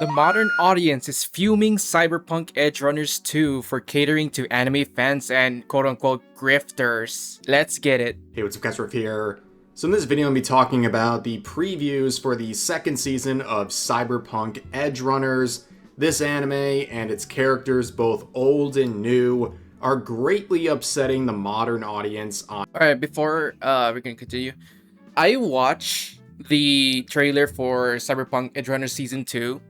The modern audience is fuming Cyberpunk Edgerunners 2 for catering to anime fans and quote-unquote grifters. Let's get it. Hey, what's up guys, Riff here. So in this video I'm going to be talking about the previews for the second season of Cyberpunk Edgerunners. This anime and its characters, both old and new, are greatly upsetting the modern audience on... Alright, before we can continue, I watched the trailer for Cyberpunk Edgerunners Season 2,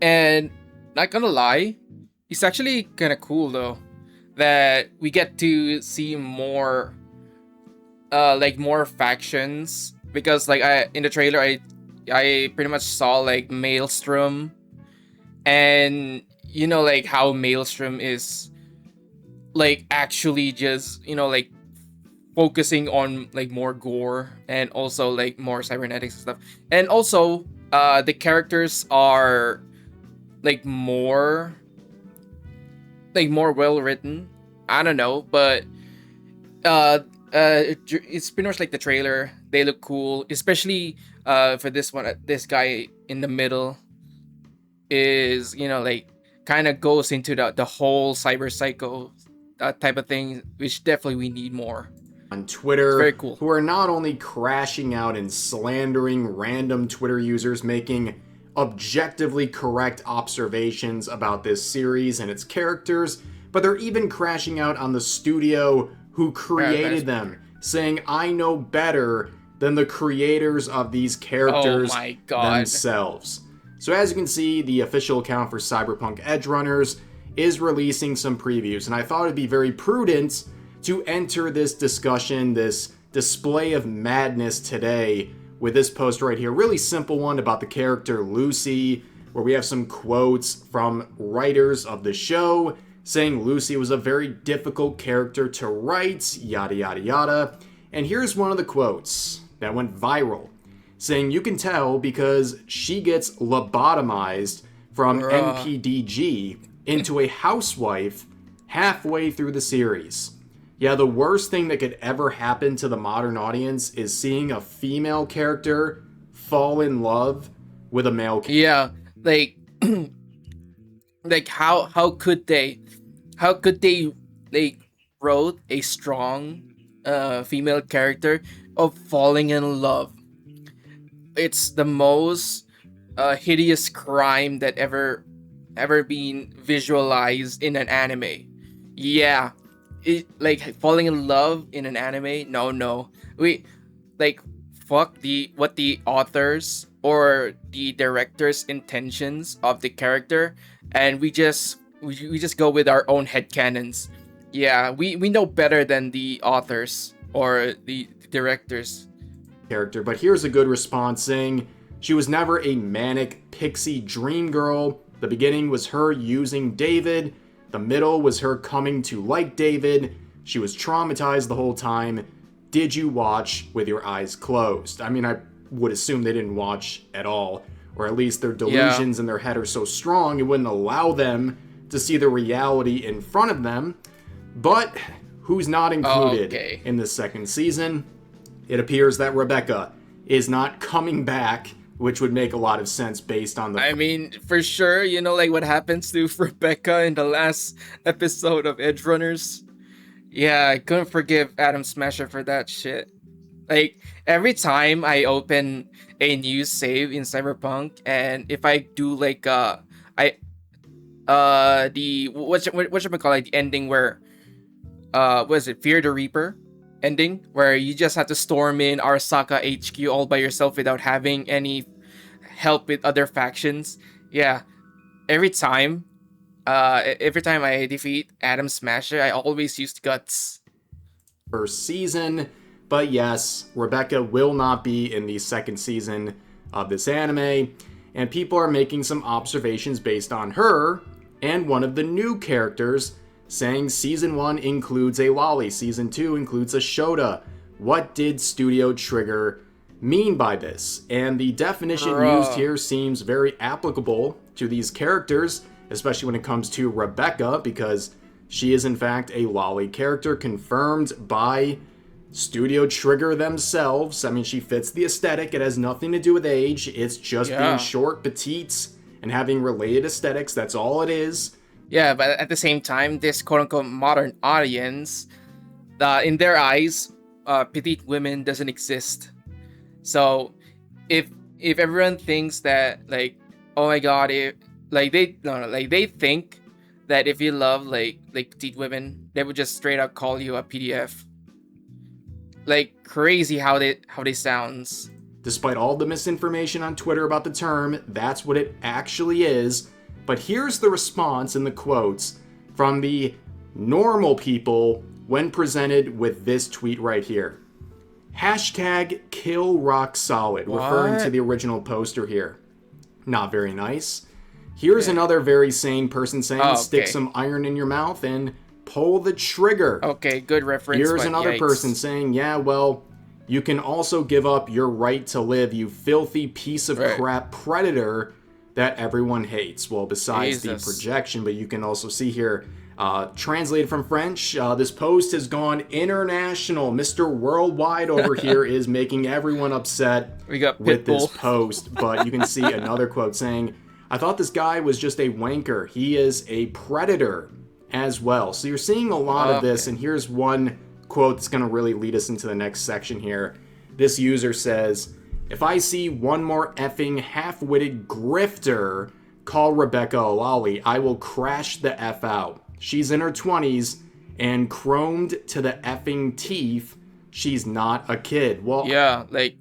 and not gonna lie, it's actually kind of cool though, that we get to see more more factions, because in the trailer I pretty much saw like Maelstrom, and you know like how Maelstrom is like actually just focusing on like more gore and also like more cybernetics and stuff, and also the characters are more well written. I don't know, but it's pretty much like the trailer. They look cool, especially for this one. This guy in the middle is kind of goes into the whole cyber psycho type of thing, which definitely we need more on Twitter. It's very cool. Who are not only crashing out and slandering random Twitter users making objectively correct observations about this series and its characters, but they're even crashing out on the studio who created them, saying, I know better than the creators of these characters themselves. So as you can see, the official account for Cyberpunk Edgerunners is releasing some previews, and I thought it'd be very prudent to enter this discussion, this display of madness today, with this post right here. Really simple one about the character Lucy, where we have some quotes from writers of the show saying Lucy was a very difficult character to write, yada yada yada. And here's one of the quotes that went viral, saying you can tell because she gets lobotomized from NPDG into a housewife halfway through the series. Yeah, the worst thing that could ever happen to the modern audience is seeing a female character fall in love with a male character. Yeah, how could they wrote a strong female character of falling in love? It's the most hideous crime that ever been visualized in an anime. Yeah. Falling in love in an anime? No. Fuck what the authors or the director's intentions of the character, and we just go with our own headcanons. Yeah, we know better than the authors or the directors. Character, but here's a good response saying she was never a manic pixie dream girl. The beginning was her using David. The middle was her coming to like David. She was traumatized the whole time. Did you watch with your eyes closed? I mean, I would assume they didn't watch at all, or at least their delusions in their head are so strong it wouldn't allow them to see the reality in front of them. But who's not included in the second season? It appears that Rebecca is not coming back, which would make a lot of sense based on the... I mean, for sure, what happens to Rebecca in the last episode of Edgerunners? Yeah, I couldn't forgive Adam Smasher for that shit. Every time I open a new save in Cyberpunk, and if I do the the ending where what is it, Fear the Reaper ending, where you just have to storm in Arasaka HQ all by yourself without having any help with other factions. Yeah, every time I defeat Adam Smasher, I always use guts. First season, but yes, Rebecca will not be in the second season of this anime, and people are making some observations based on her and one of the new characters, saying season 1 includes a lolly, season 2 includes a shota. What did Studio Trigger mean by this? And the definition used here seems very applicable to these characters, especially when it comes to Rebecca, because she is in fact a lolly character confirmed by Studio Trigger themselves. I mean, she fits the aesthetic. It has nothing to do with age. It's just being short, petite, and having related aesthetics. That's all it is. Yeah, but at the same time, this quote unquote modern audience, in their eyes, petite women doesn't exist. So if everyone thinks that, like, oh my god, if like they no, no like they think that if you love like petite women, they would just straight up call you a PDF. Like, crazy how they sounds. Despite all the misinformation on Twitter about the term, that's what it actually is. But here's the response in the quotes from the normal people when presented with this tweet right here. Hashtag kill rock solid, referring to the original poster here. Not very nice. Here's another very sane person saying, stick some iron in your mouth and pull the trigger. Okay, good reference. Here's another person saying, yeah, well, you can also give up your right to live, you filthy piece of crap predator that everyone hates. Well, besides the projection, but you can also see here, translated from French, this post has gone international. Mr. Worldwide over here is making everyone upset with this post. But you can see another quote saying, I thought this guy was just a wanker. He is a predator as well. So you're seeing a lot of this, and here's one quote that's going to really lead us into the next section here. This user says, if I see one more effing half-witted grifter call Rebecca a lolly, I will crash the F out. She's in her 20s and chromed to the effing teeth. She's not a kid. Well, yeah, like,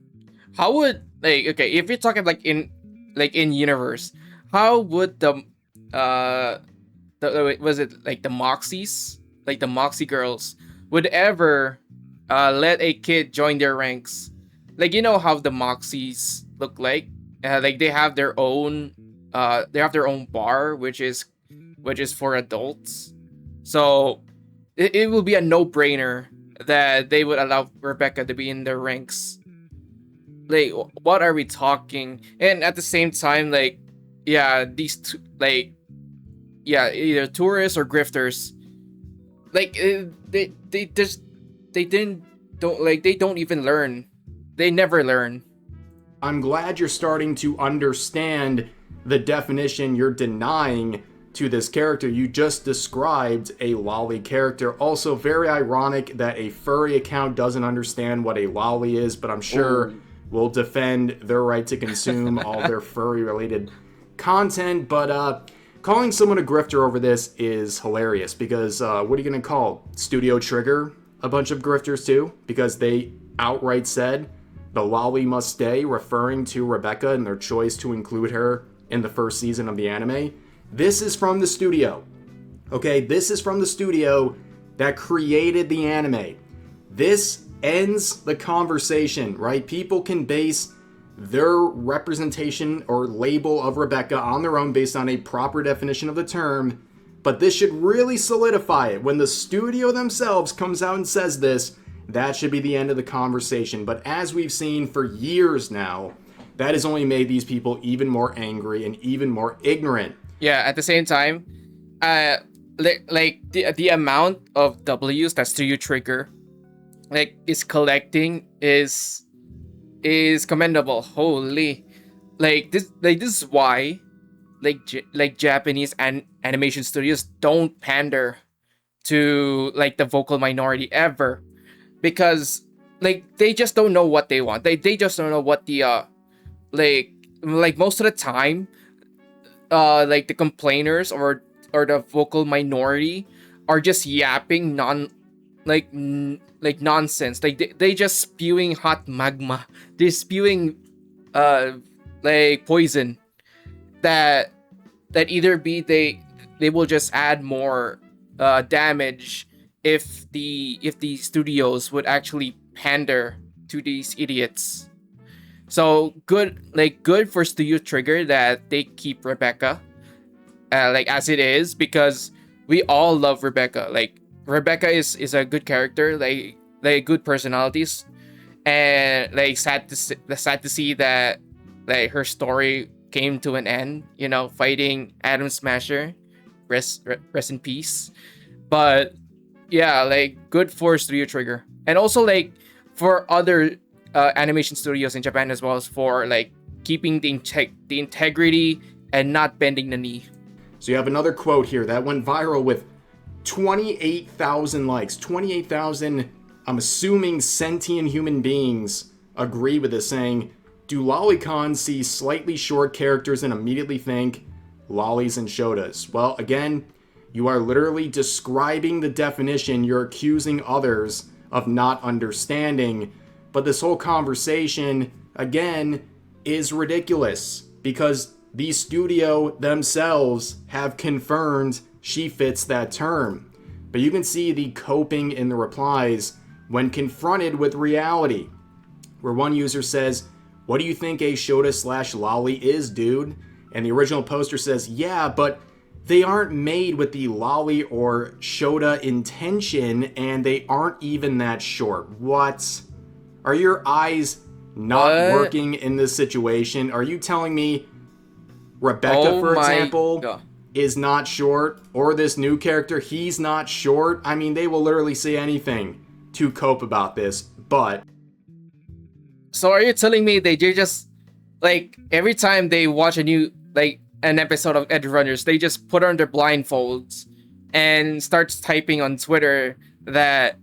how would, like, okay, if you're talking like in universe, how would was it like the Moxies, like the Moxie girls, would ever let a kid join their ranks? Like, you know how the Moxies look like? Like, they have their own bar, which is for adults. So it will be a no-brainer that they would allow Rebecca to be in their ranks. Like, what are we talking? And at the same time, like, yeah, either tourists or grifters, like, they don't even learn. They never learn. I'm glad you're starting to understand the definition you're denying to this character. You just described a lolly character. Also, very ironic that a furry account doesn't understand what a lolly is, but I'm sure will defend their right to consume all their furry related content. But calling someone a grifter over this is hilarious, because what are you going to call Studio Trigger a bunch of grifters too? Because they outright said the lolly must stay, referring to Rebecca and their choice to include her in the first season of the anime. This is from the studio. Okay, this is from the studio that created the anime. This ends the conversation, right? People can base their representation or label of Rebecca on their own based on a proper definition of the term, but this should really solidify it. When the studio themselves comes out and says this, that should be the end of the conversation. But as we've seen for years now, that has only made these people even more angry and even more ignorant. Yeah, at the same time, like the amount of W's that Studio Trigger is collecting is commendable. Holy, this is why Japanese animation studios don't pander to the vocal minority ever, because they just don't know what they want. They just don't know what the most of the time, the complainers or the vocal minority are just yapping nonsense. They just spewing hot magma. They're spewing poison that either be they will just add more damage if the studios would actually pander to these idiots. So good for Studio Trigger that they keep Rebecca as it is, because we all love Rebecca. Rebecca is a good character, good personalities, and sad to see that her story came to an end. Fighting Adam Smasher, rest in peace. But yeah, good for Studio Trigger, and also for other animation studios in Japan, as well as for keeping the integrity and not bending the knee. So you have another quote here that went viral with 28,000 likes. 28,000, I'm assuming, sentient human beings agree with this, saying, do lolicons see slightly short characters and immediately think lollies and shotas? Well, again, you are literally describing the definition you're accusing others of not understanding. But this whole conversation, again, is ridiculous because the studio themselves have confirmed she fits that term. But you can see the coping in the replies when confronted with reality, where one user says, what do you think a shota/lolly is, dude? And the original poster says, yeah, but they aren't made with the lolly or shota intention, and they aren't even that short. What? Are your eyes not working in this situation? Are you telling me Rebecca, for example, is not short? Or this new character, he's not short? I mean, they will literally say anything to cope about this, but... So are you telling me they just, like, every time they watch a new, like, an episode of Edgerunners, they just put on their blindfolds and starts typing on Twitter that,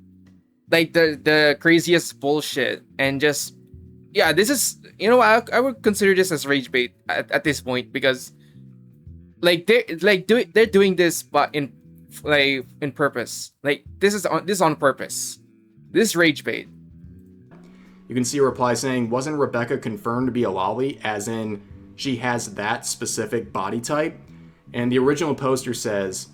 like, the craziest bullshit, and just, yeah, this is, you know, I would consider this as rage bait at this point, because, like, they're doing this, but in purpose. Like, this is on purpose. This is rage bait. You can see a reply saying, wasn't Rebecca confirmed to be a lolly, as in she has that specific body type? And the original poster says,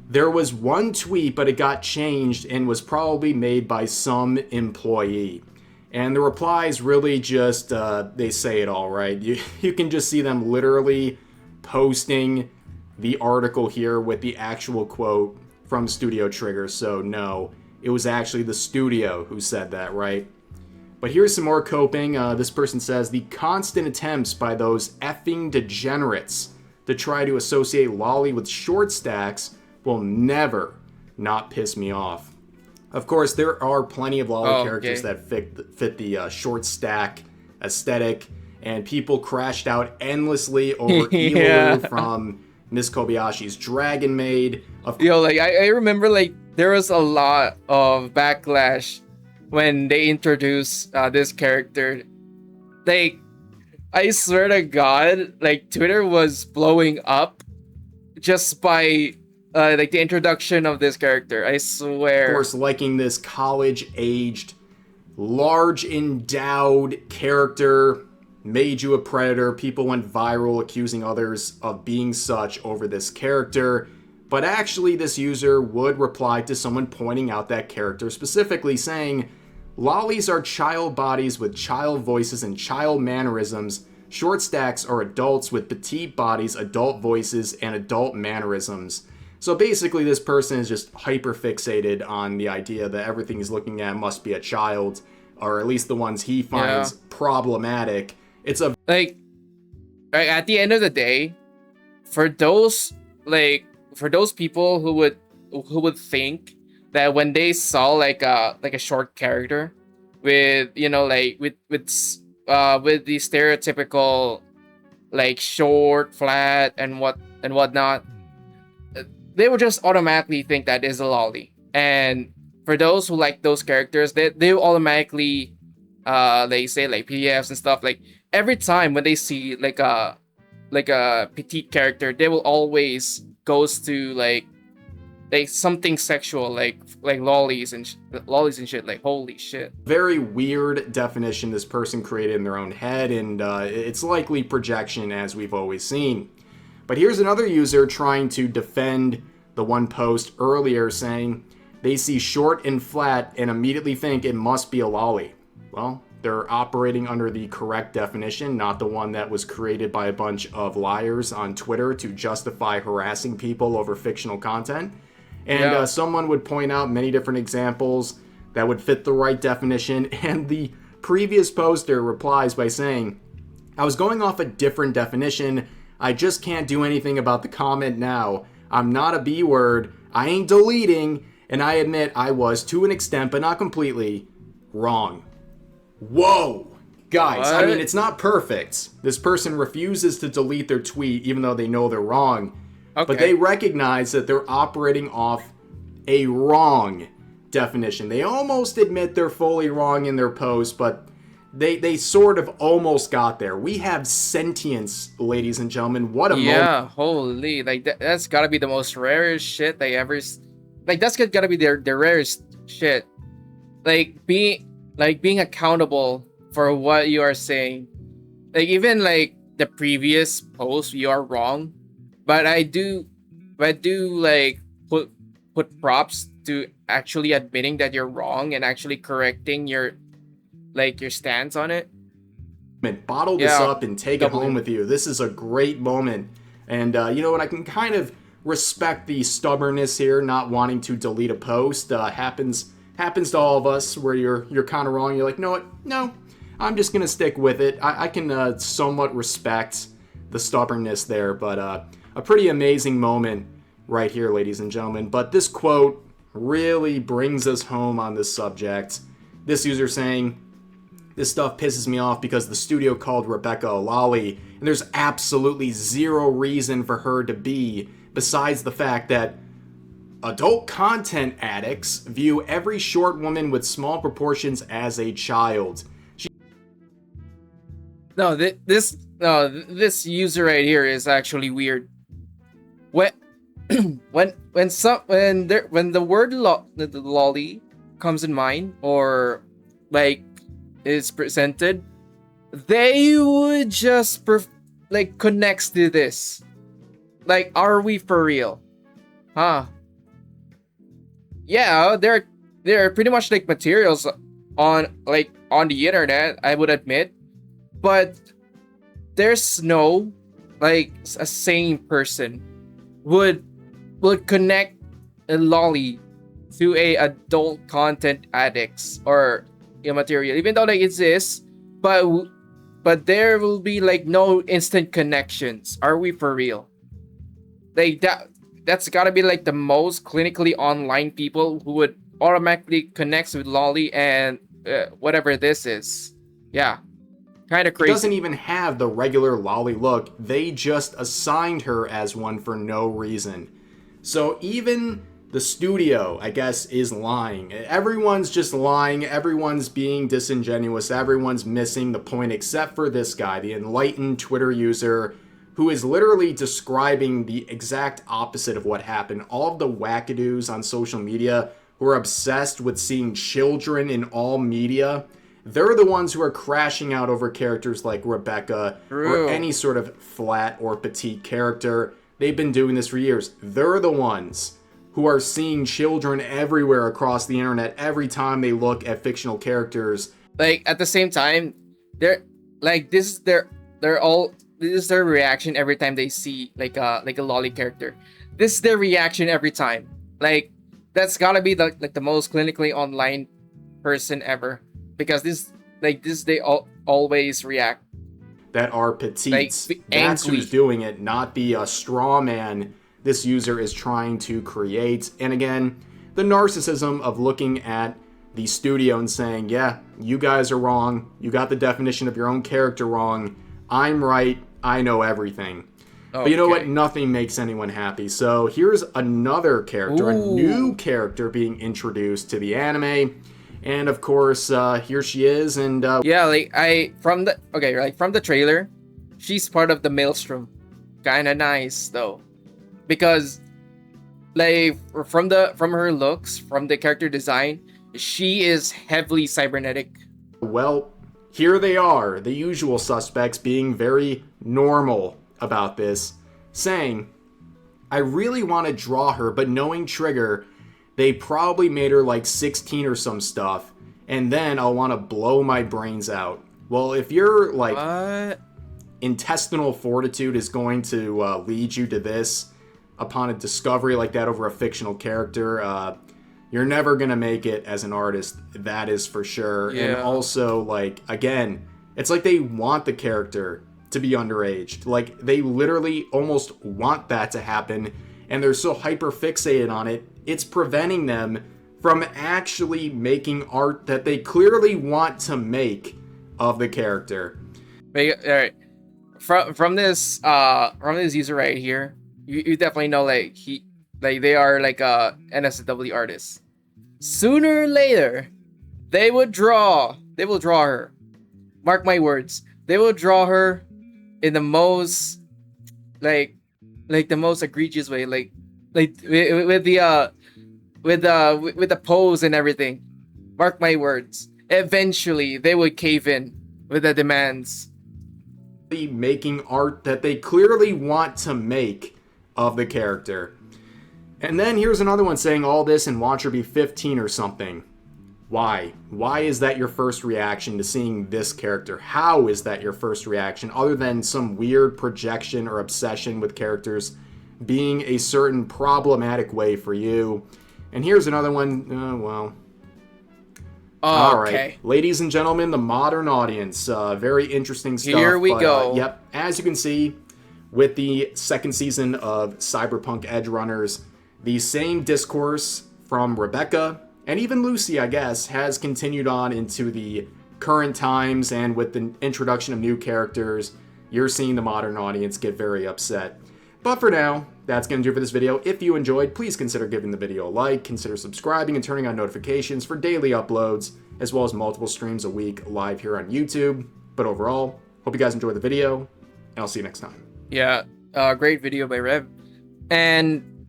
there was one tweet, but it got changed and was probably made by some employee. And the replies really just, they say it all, right? You can just see them literally posting the article here with the actual quote from Studio Trigger. So no, it was actually the studio who said that, right? But here's some more coping. This person says, the constant attempts by those effing degenerates to try to associate lolly with short stacks will never not piss me off. Of course, there are plenty of lolly characters that fit the short stack aesthetic, and people crashed out endlessly over Ilu from Miss Kobayashi's Dragon Maid. I remember, like, there was a lot of backlash when they introduced this character. Like, I swear to God, like, Twitter was blowing up just by like the introduction of this character. I swear. Of course, liking this college-aged, large endowed character made you a predator. People went viral accusing others of being such over this character. But actually, this user would reply to someone pointing out that character specifically, saying, lollies are child bodies with child voices and child mannerisms. Short stacks are adults with petite bodies, adult voices, and adult mannerisms. So basically, this person is just hyper-fixated on the idea that everything he's looking at must be a child, or at least the ones he finds problematic. It's a... Like, at the end of the day, for those people who would think that when they saw like a short character with, you know, like with the stereotypical, like, short, flat, and whatnot, they would just automatically think that is a lolly. And for those who like those characters, they will automatically they say, like, PDFs and stuff. Like, every time when they see like a petite character, they will always goes to like something sexual, like lollies and shit. Like, holy shit. Very weird definition this person created in their own head, and it's likely projection, as we've always seen. But here's another user trying to defend the one post earlier, saying they see short and flat and immediately think it must be a lolly. Well, they're operating under the correct definition, not the one that was created by a bunch of liars on Twitter to justify harassing people over fictional content. And someone would point out many different examples that would fit the right definition, and the previous poster replies by saying, I was going off a different definition. I just can't do anything about the comment now. I'm not a B word. I ain't deleting. And I admit I was, to an extent, but not completely, wrong. Whoa! Guys, I mean, What? it's not perfect. This person refuses to delete their tweet even though they know they're wrong, but they Okay. recognize that they're operating off a wrong definition. They almost admit they're fully wrong in their post, but they sort of almost got there. We have sentience, ladies and gentlemen. What a moment. Yeah, holy, like that's gotta be the most rarest shit they ever. Like that's gotta be their rarest shit. Being accountable for what you are saying. Like even like the previous post, you are wrong, but I do like put props to actually admitting that you're wrong and actually correcting your stance on it. Bottle this Yeah, up and take it home W. with you. This is a great moment. And you know what? I can kind of respect the stubbornness here, not wanting to delete a post. Happens to all of us where you're kind of wrong. You're like, no, what? No, I'm just gonna stick with it. I can somewhat respect the stubbornness there, but a pretty amazing moment right here, ladies and gentlemen. But this quote really brings us home on this subject. This user saying, this stuff pisses me off because the studio called Rebecca a lolly, and there's absolutely zero reason for her to be, besides the fact that adult content addicts view every short woman with small proportions as a child. No, this user right here is actually weird. When when the word the lolly comes in mind or like is presented, they would just connects to this. Like, are we for real? Huh? Yeah, they're pretty much like materials on the internet, I would admit, but there's no like a sane person would connect a lolly to a adult content addicts or immaterial, even though like it exists, but there will be like no instant connections. Are we for real? Like that's gotta be like the most clinically online people who would automatically connect with lolly and whatever this is. Yeah, kind of She doesn't crazy. even have the regular lolly look. They just assigned her as one for no reason. So even the studio, I guess, is lying. Everyone's just lying. Everyone's being disingenuous. Everyone's missing the point except for this guy, the enlightened Twitter user, who is literally describing the exact opposite of what happened. All of the wackadoos on social media who are obsessed with seeing children in all media, they're the ones who are crashing out over characters like Rebecca or True. any sort of flat or petite character. They've been doing this for years. They're the ones who are seeing children everywhere across the internet every time they look at fictional characters. Like at the same time, they're like this is their reaction every time they see like a lolly character. This is their reaction every time. Like that's gotta be the most clinically online person ever, because this they always react That are like petites. That's angry. who's doing it, not the straw man this user is trying to create. And again, the narcissism of looking at the studio and saying, yeah, you guys are wrong. You got the definition of your own character wrong. I'm right. I know everything. But you know what? Okay. Nothing makes anyone happy. So here's another character, a new Ooh. character being introduced to the anime. And of course, here she is. And Yeah, like from the trailer, she's part of the maelstrom. Kinda nice though. Because like from her looks, from the character design, she is heavily cybernetic. well, here they are, the usual suspects being very normal about this, saying, I really want to draw her, but knowing Trigger, they probably made her like 16 or some stuff, and then I'll want to blow my brains out. Well, if you're like What? intestinal fortitude is going to lead you to this upon a discovery like that over a fictional character, you're never going to make it as an artist. That is for sure. And Yeah. also, like, again, it's like they want the character to be underaged. Like, they literally almost want that to happen, and they're so hyper fixated on it, it's preventing them from actually making art that they clearly want to make of the character. All right. From this user right here, you definitely know like they are like a NSW artist. Sooner or later, they will draw her. Mark my words. They will draw her in the most like the most egregious way, like with the pose and everything. Mark my words. Eventually, they would cave in with the demands. Making art that they clearly want to make of the character. And then here's another one saying all this and watch her be 15 or something. Why? Why is that your first reaction to seeing this character? How is that your first reaction, other than some weird projection or obsession with characters being a certain problematic way for you? And here's another one, well... All right, ladies and gentlemen, the modern audience, very interesting stuff. Here we go. Yep, as you can see, with the second season of Cyberpunk Edgerunners, the same discourse from Rebecca, and even Lucy, I guess, has continued on into the current times, and with the introduction of new characters, you're seeing the modern audience get very upset. But for now, that's going to do it for this video. If you enjoyed, please consider giving the video a like, consider subscribing and turning on notifications for daily uploads, as well as multiple streams a week live here on YouTube. But overall, hope you guys enjoyed the video, and I'll see you next time. Yeah, great video by Rev. And,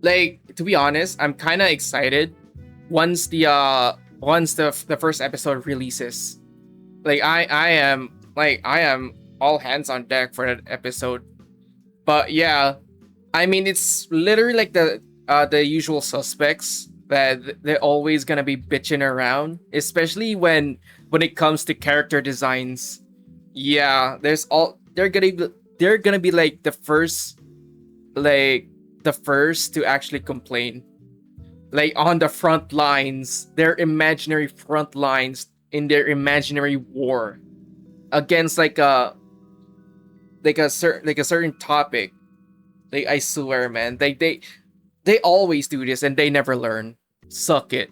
like, to be honest, I'm kind of excited once the first episode releases. Like, I am all hands on deck for that episode. But yeah, I mean, it's literally like the usual suspects that they're always gonna be bitching around, especially when it comes to character designs. Yeah, they're gonna be like the first to actually complain, like on the front lines, their imaginary front lines in their imaginary war against like a certain topic. Like, I swear, man, they always do this and they never learn. Suck it.